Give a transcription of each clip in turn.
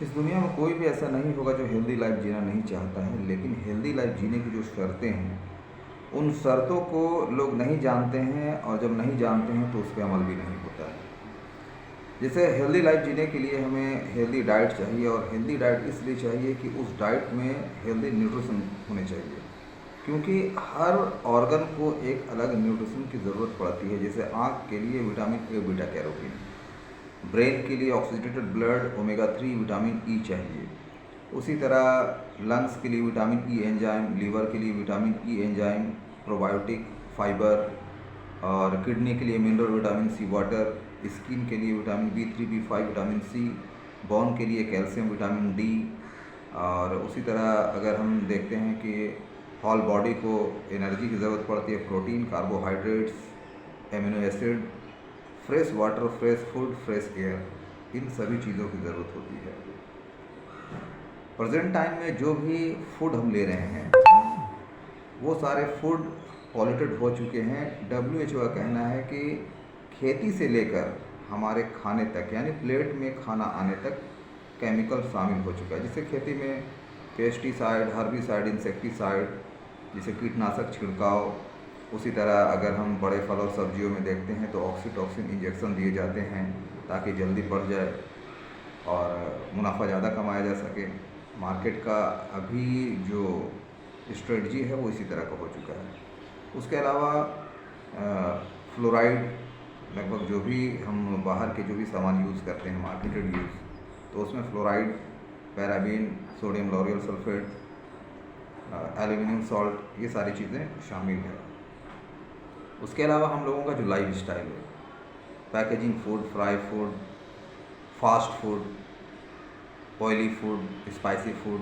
इस दुनिया में कोई भी ऐसा नहीं होगा जो हेल्दी लाइफ जीना नहीं चाहता है, लेकिन हेल्दी लाइफ जीने की जो शर्तें हैं, उन शर्तों को लोग नहीं जानते हैं और जब नहीं जानते हैं तो उस पर अमल भी नहीं होता है। जैसे हेल्दी लाइफ जीने के लिए हमें हेल्दी डाइट चाहिए, और हेल्दी डाइट इसलिए चाहिए कि उस डाइट में हेल्दी न्यूट्रिशन होने चाहिए, क्योंकि हर ऑर्गन को एक अलग न्यूट्रिशन की ज़रूरत पड़ती है। जैसे आँख के लिए vitamin A beta carotene, brain के लिए oxidated blood omega 3 vitamin E चाहिए, उसी तरह लंग्स के लिए विटामिन ई एंजाइम, लीवर के लिए vitamin E enzyme, probiotic fibre, और किडनी के लिए mineral vitamin C water, skin के लिए vitamin B3 B5 vitamin C, bone के लिए कैल्शियम विटामिन डी। और उसी तरह अगर हम देखते हैं कि होल बॉडी को एनर्जी की ज़रूरत पड़ती है, protein, carbohydrates, amino acid, fresh water, fresh food, fresh air, इन सभी चीज़ों की ज़रूरत होती है। प्रेजेंट टाइम में जो भी फूड हम ले रहे हैं वो सारे फूड पॉल्यूटेड हो चुके हैं। WHO का कहना है कि खेती से लेकर हमारे खाने तक, यानी प्लेट में खाना आने तक केमिकल शामिल हो चुका है। जिससे खेती में पेस्टिसाइड, हर्बिसाइड, इंसेक्टिसाइड, जैसे कीटनाशक छिड़काव, उसी तरह अगर हम बड़े फल और सब्जियों में देखते हैं तो ऑक्सीटॉक्सिन इंजेक्शन दिए जाते हैं ताकि जल्दी बढ़ जाए और मुनाफा ज़्यादा कमाया जा सके। मार्केट का अभी जो स्ट्रेटजी है वो इसी तरह का हो चुका है। उसके अलावा फ्लोराइड, लगभग जो भी हम बाहर के जो भी सामान यूज़ करते हैं मार्केटेड यूज़, तो उसमें fluoride, paraben, sodium L'Oréal sulphate, aluminium salt, ये सारी चीज़ें शामिल हैं। उसके अलावा हम लोगों का जो लाइफ स्टाइल है, packaging food, fry food, fast food, oily food, spicy food,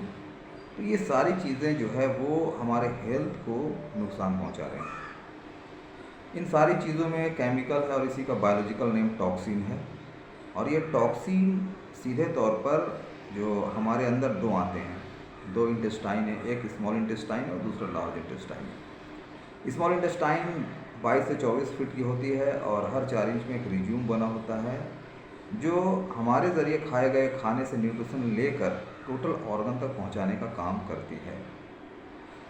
तो ये सारी चीज़ें जो है वो हमारे हेल्थ को नुकसान पहुंचा रहे हैं। इन सारी चीज़ों में केमिकल है और इसी का बायोलॉजिकल नेम टॉक्सिन है। और ये टॉक्सिन सीधे तौर पर जो हमारे अंदर दो आते हैं, दो इंटेस्टाइन है, एक स्मॉल इंटेस्टाइन और दूसरा लार्ज इंटेस्टाइन। स्मॉल इंटेस्टाइन 22 से 24 फीट की होती है और हर 4 इंच में एक रिज्यूम बना होता है जो हमारे ज़रिए खाए गए खाने से न्यूट्रिशन लेकर टोटल ऑर्गन तक पहुंचाने का काम करती है।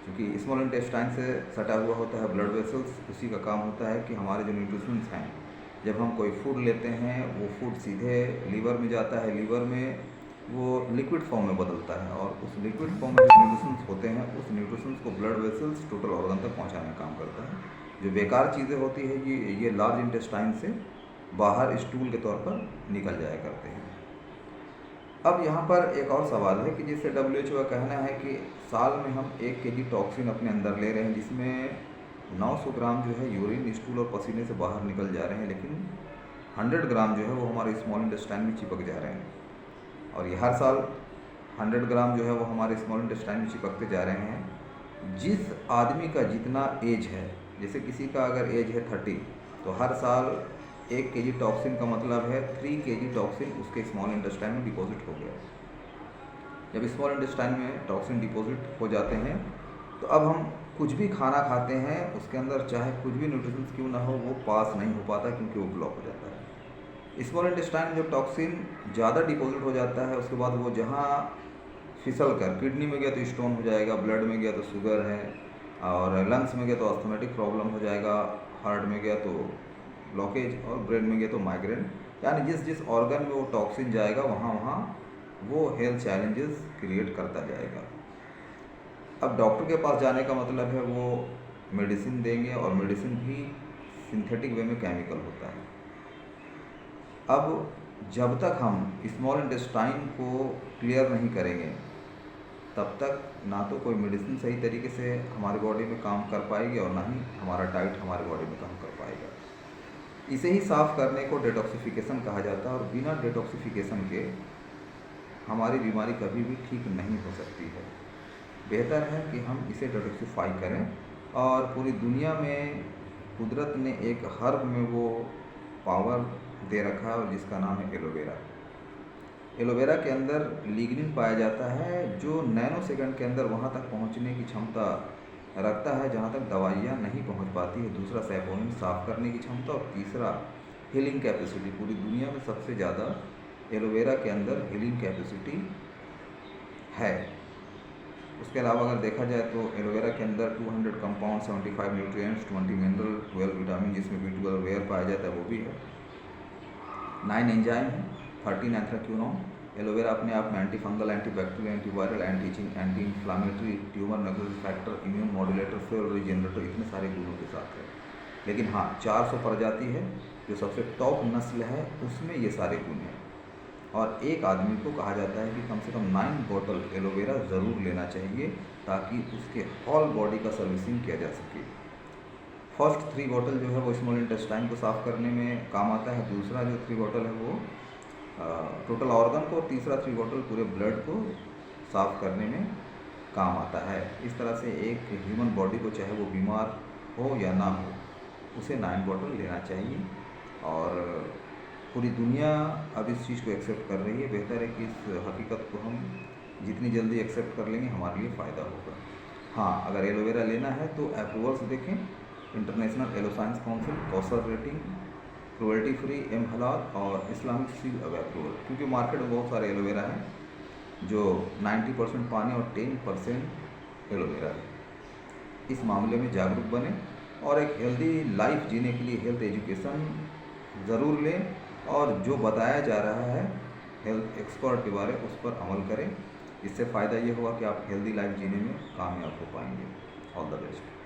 क्योंकि स्मॉल इंटेस्टाइन से सटा हुआ होता है ब्लड वेसल्स, उसी का काम होता है कि हमारे जो न्यूट्रिशंस हैं, जब हम कोई फूड लेते हैं वो फूड सीधे लीवर में जाता है, लीवर में वो लिक्विड फॉर्म में बदलता है और उस लिक्विड फॉर्म में जो न्यूट्रिशंस होते हैं उस न्यूट्रिशंस को ब्लड वेसल्स टोटल ऑर्गन तक पहुंचाने का काम करता है। जो बेकार चीज़ें होती है ये लार्ज इंटेस्टाइन से बाहर स्टूल के तौर पर निकल जाया करते हैं। अब यहाँ पर एक और सवाल है कि जैसे WHO का कहना है कि साल में हम 1 kg टॉक्सिन अपने अंदर ले रहे हैं, जिसमें 900 ग्राम जो है यूरिन, स्टूल और पसीने से बाहर निकल जा रहे हैं, लेकिन 100 ग्राम जो है वो हमारे स्मॉल इंटेस्टाइन में चिपक जा रहे हैं। और ये हर साल 100 ग्राम जो है वो हमारे स्मॉल इंटेस्टाइन में चिपकते जा रहे हैं। जिस आदमी का जितना एज है, जैसे किसी का अगर एज है 30, तो हर साल 1 kg टॉक्सिन का मतलब है 3 kg टॉक्सिन उसके स्मॉल इंटेस्टाइन में डिपॉजिट हो गया। जब स्मॉल इंटेस्टाइन में टॉक्सिन डिपॉजिट हो जाते हैं तो अब हम कुछ भी खाना खाते हैं उसके अंदर चाहे कुछ भी न्यूट्रिशन क्यों ना हो वो पास नहीं हो पाता, क्योंकि वो ब्लॉक हो जाता है। स्मॉल इंटेस्टाइन में जब टॉक्सिन ज़्यादा डिपॉजिट हो जाता है उसके बाद वो जहाँ फिसल कर किडनी में गया तो स्टोन हो जाएगा, ब्लड में गया तो शुगर है, और लंग्स में गया तो अस्थमेटिक प्रॉब्लम हो जाएगा, हार्ट में गया तो ब्लॉकेज, और ब्रेन में गया तो माइग्रेन। यानी जिस जिस ऑर्गन में वो टॉक्सिन जाएगा वहाँ वहाँ वो हेल्थ चैलेंजेस क्रिएट करता जाएगा। अब डॉक्टर के पास जाने का मतलब है वो मेडिसिन देंगे, और मेडिसिन भी सिंथेटिक वे में केमिकल होता है। अब जब तक हम स्मॉल इंटेस्टाइन को क्लियर नहीं करेंगे तब तक ना तो कोई मेडिसिन सही तरीके से हमारी बॉडी में काम कर पाएगी और ना ही हमारा डाइट हमारी बॉडी में काम कर पाएगा। इसे ही साफ़ करने को डिटॉक्सिफिकेशन कहा जाता है, और बिना डिटॉक्सिफिकेशन के हमारी बीमारी कभी भी ठीक नहीं हो सकती है। बेहतर है कि हम इसे डिटॉक्सिफाई करें। और पूरी दुनिया में कुदरत ने एक हर्ब में वो पावर दे रखा है और जिसका नाम है एलोवेरा। एलोवेरा के अंदर लिग्निन पाया जाता है जो नैनो सेकंड के अंदर वहाँ तक पहुँचने की क्षमता रखता है जहाँ तक दवाइयाँ नहीं पहुँच पाती है। दूसरा सैपोनिन साफ़ करने की क्षमता, और तीसरा हीलिंग कैपेसिटी। पूरी दुनिया में सबसे ज़्यादा एलोवेरा के अंदर हीलिंग कैपेसिटी है। उसके अलावा अगर देखा जाए तो एलोवेरा के अंदर 200 कंपाउंड, 75 न्यूट्रिएंट्स, 20 मिनरल, 12 विटामिन, जिसमें B12 रेयर पाया जाता है वो भी है, 9 एंजाइम है, 13 एंथ्राक्यूनोन। एलोवेरा अपने आप में anti fungal, anti bacterial, antiviral, anti itching, anti inflammatory, tumour necrosis factor, immune modulator, cell regenerator, इतने सारे गुणों के साथ है। लेकिन हाँ, 400 प्रजाति है जो सबसे टॉप नस्ल है, उसमें ये सारे गुण हैं। और एक आदमी को कहा जाता है कि कम से कम 9 बोतल एलोवेरा ज़रूर लेना चाहिए ताकि उसके होल बॉडी का सर्विसिंग किया जा सके। फर्स्ट 3 बोतल जो है वो स्मॉल इंटेस्टाइन को साफ़ करने में काम आता है, दूसरा जो 3 बोतल है वो टोटल ऑर्गन को, तीसरा 3 बोतल पूरे ब्लड को साफ़ करने में काम आता है। इस तरह से एक ह्यूमन बॉडी को, चाहे वो बीमार हो या ना हो, उसे 9 बोतल लेना चाहिए। और पूरी दुनिया अब इस चीज़ को एक्सेप्ट कर रही है। बेहतर है कि इस हकीकत को हम जितनी जल्दी एक्सेप्ट कर लेंगे हमारे लिए फ़ायदा होगा। हाँ, अगर एलोवेरा लेना है तो अप्रूवल्स देखें, international aloe science council, kosher rating, cruelty free, M हलाल और इस्लामिक सील ऑफ अप्रूवल। क्योंकि मार्केट में बहुत सारे एलोवेरा हैं जो 90% पानी और 10% एलोवेरा है। इस मामले में जागरूक बने और एक हेल्दी लाइफ जीने के लिए हेल्थ एजुकेशन ज़रूर लें, और जो बताया जा रहा है हेल्थ एक्सपर्ट के बारे उस पर अमल करें। इससे फ़ायदा ये होगा कि आप हेल्दी लाइफ जीने में कामयाब हो पाएंगे। All the best.